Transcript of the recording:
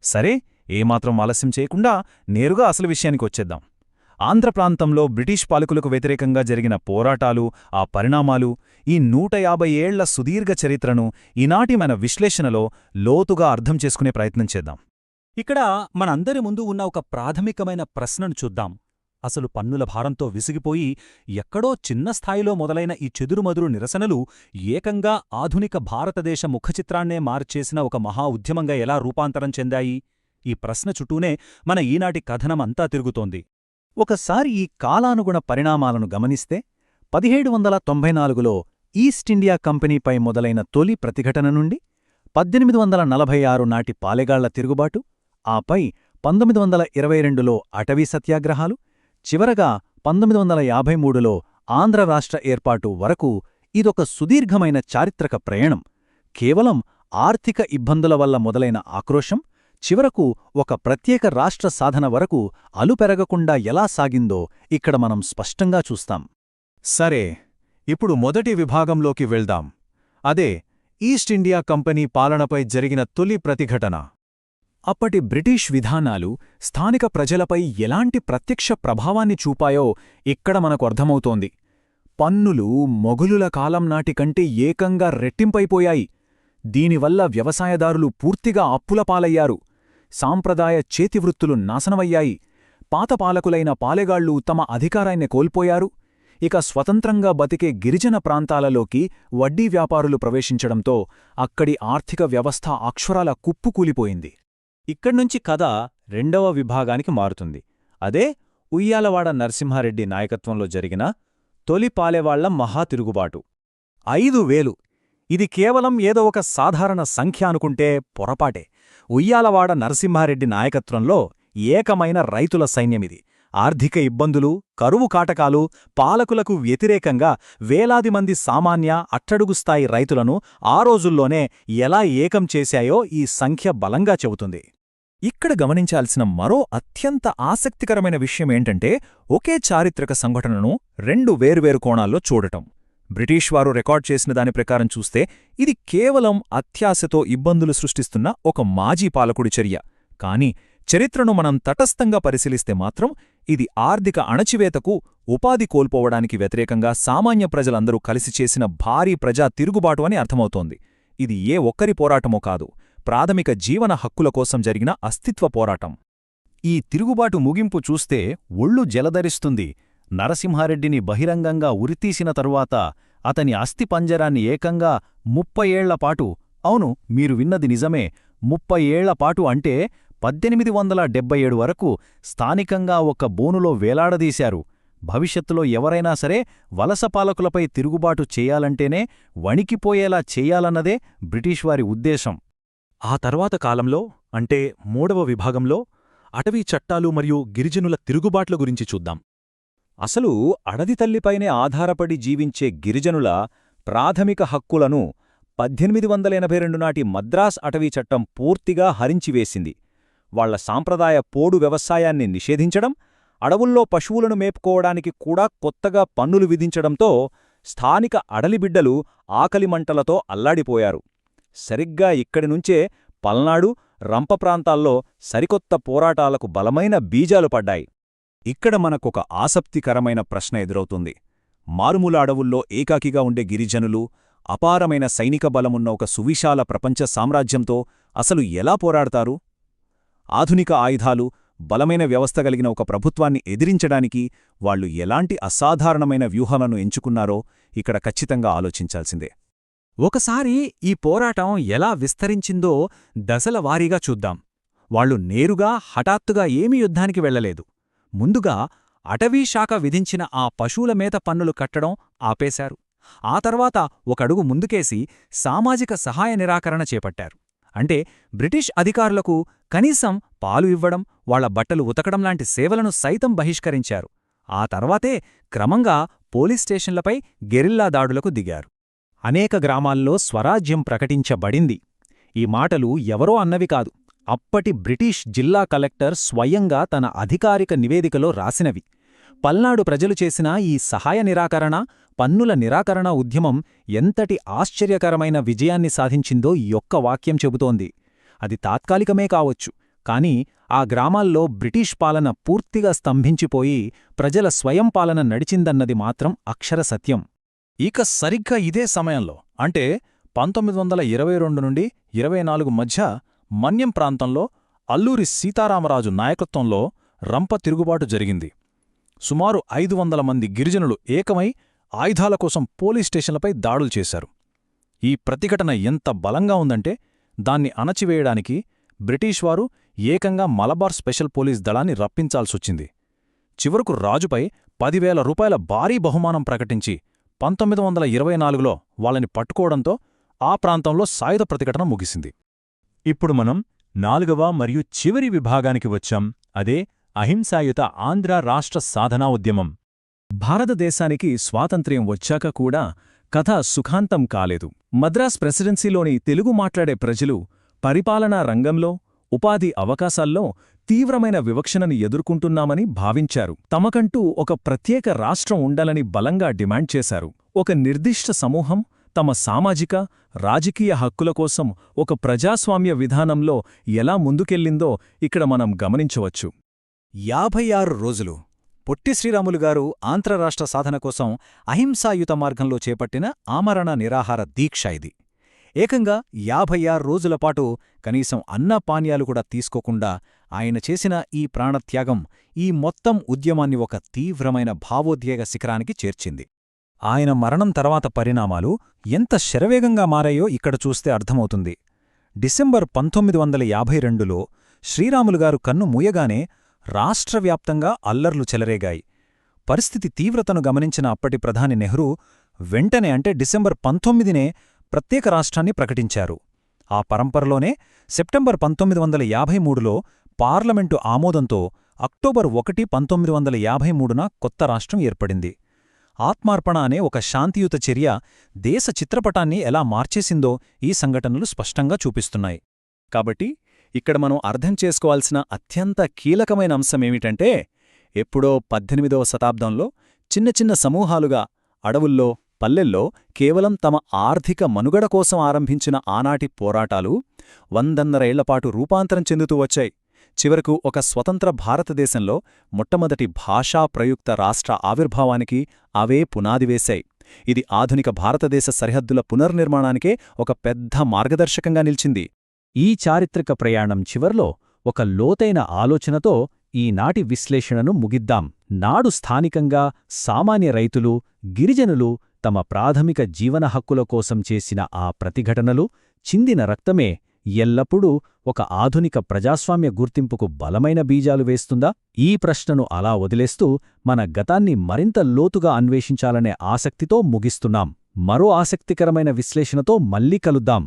సరే, ఏమాత్రం ఆలస్యం చేయకుండా నేరుగా అసలు విషయానికొచ్చేద్దాం. ఆంధ్ర ప్రాంతంలో బ్రిటిష్ పాలకులకు వ్యతిరేకంగా జరిగిన పోరాటాలు, ఆ పరిణామాలు, ఈ 150 ఏళ్ల సుదీర్ఘ చరిత్రను ఈనాటి మన విశ్లేషణలో లోతుగా అర్థం చేసుకునే ప్రయత్నం చేద్దాం. ఇక్కడ మనందరి ముందు ఉన్న ఒక ప్రాథమికమైన ప్రశ్నను చూద్దాం. అసలు పన్నుల భారంతో విసిగిపోయి ఎక్కడో చిన్న స్థాయిలో మొదలైన ఈ చెదురుమదురు నిరసనలు ఏకంగా ఆధునిక భారతదేశ ముఖచిత్రాన్నే మార్చేసిన ఒక మహా ఉద్యమంగా ఎలా రూపాంతరం చెందాయి? ఈ ప్రశ్న చుట్టూనే మన ఈనాటి కథనమంతా తిరుగుతోంది. ఒకసారి ఈ కాలానుగుణ పరిణామాలను గమనిస్తే 1794లో ఈస్టిండియా కంపెనీపై మొదలైన తొలి ప్రతిఘటన నుండి 1846 నాటి పాలెగాళ్ల తిరుగుబాటు, ఆపై 1922లో అటవీ సత్యాగ్రహాలు, చివరగా 1953లో ఆంధ్ర రాష్ట్ర ఏర్పాటు వరకు ఇదొక సుదీర్ఘమైన చారిత్రక ప్రయాణం. కేవలం ఆర్థిక ఇబ్బందుల వల్ల మొదలైన ఆక్రోశం చివరకు ఒక ప్రత్యేక రాష్ట్ర సాధన వరకు అలుపెరగకుండా ఎలా సాగిందో ఇక్కడ మనం స్పష్టంగా చూస్తాం. సరే, ఇప్పుడు మొదటి విభాగంలోకి వెళ్దాం. అదే ఈస్ట్ ఇండియా కంపెనీ పాలనపై జరిగిన తొలి ప్రతిఘటన. అప్పటి బ్రిటిష్ విధానాలు స్థానిక ప్రజలపై ఎలాంటి ప్రత్యక్ష ప్రభావాన్ని చూపాయో ఇక్కడ మనకు అర్థమవుతోంది. పన్నులు మొఘలుల కాలం నాటికంటే ఏకంగా రెట్టింపైపోయాయి. దీనివల్ల వ్యవసాయదారులు పూర్తిగా అప్పులపాలయ్యారు. సాంప్రదాయ చేతివృత్తులు నాశనమయ్యాయి. పాతపాలకులైన పాలెగాళ్లు తమ అధికారాన్ని కోల్పోయారు. ఇక స్వతంత్రంగా బతికే గిరిజన ప్రాంతాలలోకి వడ్డీ వ్యాపారులు ప్రవేశించడంతో అక్కడి ఆర్థిక వ్యవస్థ అక్షరాల కుప్పుకూలిపోయింది. ఇక్కడ్నుంచి కథ రెండవ విభాగానికి మారుతుంది. అదే ఉయ్యాలవాడ నరసింహారెడ్డి నాయకత్వంలో జరిగిన తొలి పాలెవాళ్ల మహాతిరుగుబాటు. 5000. ఇది కేవలం ఏదో ఒక సాధారణ సంఖ్య అనుకుంటే పొరపాటే. ఉయ్యాలవాడ నరసింహారెడ్డి నాయకత్వంలో ఏకమైన రైతుల సైన్యమిది. ఆర్థిక ఇబ్బందులు, కరువు కాటకాలు, పాలకులకు వ్యతిరేకంగా వేలాది మంది సామాన్య అట్టడుగుస్థాయి రైతులను ఆ రోజుల్లోనే ఎలా ఏకం చేశాయో ఈ సంఖ్య బలంగా చెబుతుంది. ఇక్కడ గమనించాల్సిన మరో అత్యంత ఆసక్తికరమైన విషయమేంటంటే ఒకే చారిత్రక సంఘటనను రెండు వేర్వేరు కోణాల్లో చూడటం. బ్రిటిష్ వారు రికార్డ్ చేసిన దాని ప్రకారం చూస్తే ఇది కేవలం అత్యాశతో ఇబ్బందులు సృష్టిస్తున్న ఒక మాజీ పాలకుడి చర్య. కాని చరిత్రను మనం తటస్థంగా పరిశీలిస్తే మాత్రం ఇది ఆర్థిక అణచివేతకు, ఉపాధి కోల్పోవడానికి వ్యతిరేకంగా సామాన్య ప్రజలందరూ కలిసి చేసిన భారీ ప్రజా తిరుగుబాటు అని అర్థమవుతోంది. ఇది ఏ ఒక్కరి పోరాటమో కాదు, ప్రాథమిక జీవన హక్కుల కోసం జరిగిన అస్తిత్వ పోరాటం. ఈ తిరుగుబాటు ముగింపు చూస్తే ఒళ్ళు జలధరిస్తుంది. నరసింహారెడ్డిని బహిరంగంగా ఉరితీసిన తరువాత అతని అస్థిపంజరాన్ని ఏకంగా 30 ఏళ్లపాటు, అవును, మీరు విన్నది నిజమే, 30 ఏళ్లపాటు అంటే 1877 వరకు స్థానికంగా ఒక బోనులో వేలాడదీశారు. భవిష్యత్తులో ఎవరైనా సరే వలసపాలకులపై తిరుగుబాటు చేయాలంటేనే వణికిపోయేలా చేయాలన్నదే బ్రిటిష్వారి ఉద్దేశం. ఆ తర్వాత కాలంలో, అంటే మూడవ విభాగంలో, అటవీ చట్టాలు మరియు గిరిజనుల తిరుగుబాట్ల గురించి చూద్దాం. అసలు అడవి తల్లిపైనే ఆధారపడి జీవించే గిరిజనుల ప్రాథమిక హక్కులను 1882 నాటి మద్రాస్ అటవీ చట్టం పూర్తిగా హరించివేసింది. వాళ్ల సాంప్రదాయ పోడు వ్యవసాయాన్ని నిషేధించడం, అడవుల్లో పశువులను మేపుకోవడానికి కూడా కొత్తగా పన్నులు విధించడంతో స్థానిక అడలిబిడ్డలు ఆకలిమంటలతో అల్లాడిపోయారు. సరిగ్గా ఇక్కడినుంచే పల్నాడు, రంప ప్రాంతాల్లో సరికొత్త పోరాటాలకు బలమైన బీజాలు పడ్డాయి. ఇక్కడ మనకొక ఆసక్తికరమైన ప్రశ్న ఎదురవుతుంది. మారుమూల అడవుల్లో ఏకాకిగా ఉండే గిరిజనులు అపారమైన సైనిక బలమున్న ఒక సువిశాల ప్రపంచ సామ్రాజ్యంతో అసలు ఎలా పోరాడతారు? ఆధునిక ఆయుధాలు, బలమైన వ్యవస్థ కలిగిన ఒక ప్రభుత్వాన్ని ఎదిరించడానికి వాళ్లు ఎలాంటి అసాధారణమైన వ్యూహాలను ఎంచుకున్నారో ఇక్కడ ఖచ్చితంగా ఆలోచించాల్సిందే. ఒకసారి ఈ పోరాటం ఎలా విస్తరించిందో దశల వారీగా చూద్దాం. వాళ్లు నేరుగా హఠాత్తుగా ఏమీ యుద్ధానికి వెళ్లలేదు. ముందుగా అటవీశాఖ విధించిన ఆ పశువుల మేత పన్నులు కట్టడం ఆపేశారు. ఆ తర్వాత ఒకడుగు ముందుకేసి సామాజిక సహాయ నిరాకరణ చేపట్టారు. అంటే బ్రిటిష్ అధికారులకు కనీసం పాలు ఇవ్వడం, వాళ్ల బట్టలు ఉతకడం లాంటి సేవలను సైతం బహిష్కరించారు. ఆ తర్వాతే క్రమంగా పోలీస్ స్టేషన్లపై గెరిల్లా దాడులకు దిగారు. అనేక గ్రామాల్లో స్వరాజ్యం ప్రకటించబడింది. ఈ మాటలు ఎవరో అన్నవి కాదు, అప్పటి బ్రిటిష్ జిల్లా కలెక్టర్ స్వయంగా తన అధికారిక నివేదికలో రాసినవి. పల్నాడు ప్రజలు చేసిన ఈ సహాయ నిరాకరణ, పన్నుల నిరాకరణ ఉద్యమం ఎంతటి ఆశ్చర్యకరమైన విజయాన్ని సాధించిందో ఈ ఒక్క వాక్యం చెబుతోంది. అది తాత్కాలికమే కావచ్చు, కాని ఆ గ్రామాల్లో బ్రిటిష్ పాలన పూర్తిగా స్తంభించిపోయి ప్రజల స్వయం పాలన నడిచిందన్నది మాత్రం అక్షర సత్యం. ఇక సరిగ్గా ఇదే సమయంలో అంటే 1922 నుండి 24 మధ్య మన్యం ప్రాంతంలో అల్లూరి సీతారామరాజు నాయకత్వంలో రంప తిరుగుబాటు జరిగింది. సుమారు 500 మంది గిరిజనులు ఏకమై ఆయుధాల కోసం పోలీస్ స్టేషన్లపై దాడులు చేశారు. ఈ ప్రతిఘటన ఎంత బలంగా ఉందంటే దాన్ని అణచివేయడానికి బ్రిటిష్ వారు ఏకంగా మలబార్ స్పెషల్ పోలీస్ దళాన్ని రప్పించాల్సొచ్చింది. చివరకు రాజుపై 10,000 రూపాయల భారీ బహుమానం ప్రకటించి 1924లో వాళ్ళని పట్టుకోవడంతో ఆ ప్రాంతంలో సాయుధ ప్రతిఘటన ముగిసింది. ఇప్పుడు మనం 4వ మరియు చివరి విభాగానికి వచ్చాం. అదే అహింసాయుత ఆంధ్ర రాష్ట్ర సాధనా ఉద్యమం. భారతదేశానికి స్వాతంత్ర్యం వచ్చాక కూడా కథ సుఖాంతం కాలేదు. మద్రాస్ ప్రెసిడెన్సీలోని తెలుగు మాట్లాడే ప్రజలు పరిపాలనా రంగంలో, ఉపాధి అవకాశాల్లో తీవ్రమైన వివక్షణని ఎదుర్కొంటున్నామని భావించారు. తమకంటూ ఒక ప్రత్యేక రాష్ట్రం ఉండాలని బలంగా డిమాండ్ చేశారు. ఒక నిర్దిష్ట సమూహం తమ సామాజిక, రాజకీయ హక్కుల కోసం ఒక ప్రజాస్వామ్య విధానంలో ఎలా ముందుకెళ్ళిందో ఇక్కడ మనం గమనించవచ్చు. 56 రోజులు పొట్టి శ్రీరాములు గారు ఆంధ్రరాష్ట్ర సాధన కోసం అహింసాయుత మార్గంలో చేపట్టిన ఆమరణ నిరాహార దీక్ష ఇది. ఏకంగా 56 రోజుల పాటు కనీసం అన్నపానీయాలు కూడా తీసుకోకుండా ఆయన చేసిన ఈ ప్రాణత్యాగం ఈ మొత్తం ఉద్యమాన్ని ఒక తీవ్రమైన భావోద్వేగ శిఖరానికి చేర్చింది. ఆయన మరణం తర్వాత పరిణామాలు ఎంత శరవేగంగా మారాయో ఇక్కడ చూస్తే అర్థమవుతుంది. డిసెంబర్ 1952లో శ్రీరాములుగారు కన్ను మూయగానే రాష్ట్రవ్యాప్తంగా అల్లర్లు చెలరేగాయి. పరిస్థితి తీవ్రతను గమనించిన అప్పటి ప్రధాని నెహ్రూ వెంటనే అంటే డిసెంబర్ 19నే ప్రత్యేక రాష్ట్రాన్ని ప్రకటించారు. ఆ పరంపరలోనే సెప్టెంబర్ 1953లో పార్లమెంటు ఆమోదంతో అక్టోబర్ 1, 1953న కొత్త రాష్ట్రం ఏర్పడింది. ఆత్మార్పణ అనే ఒక శాంతియుత చర్య దేశ చిత్రపటాన్ని ఎలా మార్చేసిందో ఈ సంఘటనలు స్పష్టంగా చూపిస్తున్నాయి. కాబట్టి ఇక్కడ మనం అర్థం చేసుకోవాల్సిన అత్యంత కీలకమైన అంశమేమిటంటే ఎప్పుడో 18వ శతాబ్దంలో చిన్న చిన్న సమూహాలుగా అడవుల్లో, పల్లెల్లో కేవలం తమ ఆర్థిక మనుగడ కోసం ఆరంభించిన ఆనాటి పోరాటాలు 100 ఏళ్లపాటు రూపాంతరం చెందుతూ వచ్చాయి. చివరకు ఒక స్వతంత్ర భారతదేశంలో మొట్టమొదటి భాషా ప్రయుక్త రాష్ట్ర ఆవిర్భావానికి అవే పునాదివేశాయి. ఇది ఆధునిక భారతదేశ సరిహద్దుల పునర్నిర్మాణానికే ఒక పెద్ద మార్గదర్శకంగా నిలిచింది. ఈ చారిత్రక ప్రయాణం చివర్లో ఒక లోతైన ఆలోచనతో ఈనాటి విశ్లేషణను ముగిద్దాం. నాడు స్థానికంగా సామాన్య రైతులు, గిరిజనులు తమ ప్రాథమిక జీవన హక్కుల కోసం చేసిన ఆ ప్రతిఘటనలు, చిందిన రక్తమే ఎల్లప్పుడూ ఒక ఆధునిక ప్రజాస్వామ్య గుర్తింపుకు బలమైన బీజాలు వేస్తుందా? ఈ ప్రశ్నను అలా వదిలేస్తూ మన గతాన్ని మరింత లోతుగా అన్వేషించాలనే ఆసక్తితో ముగిస్తున్నాం. మరో ఆసక్తికరమైన విశ్లేషణతో మళ్ళీ కలుద్దాం.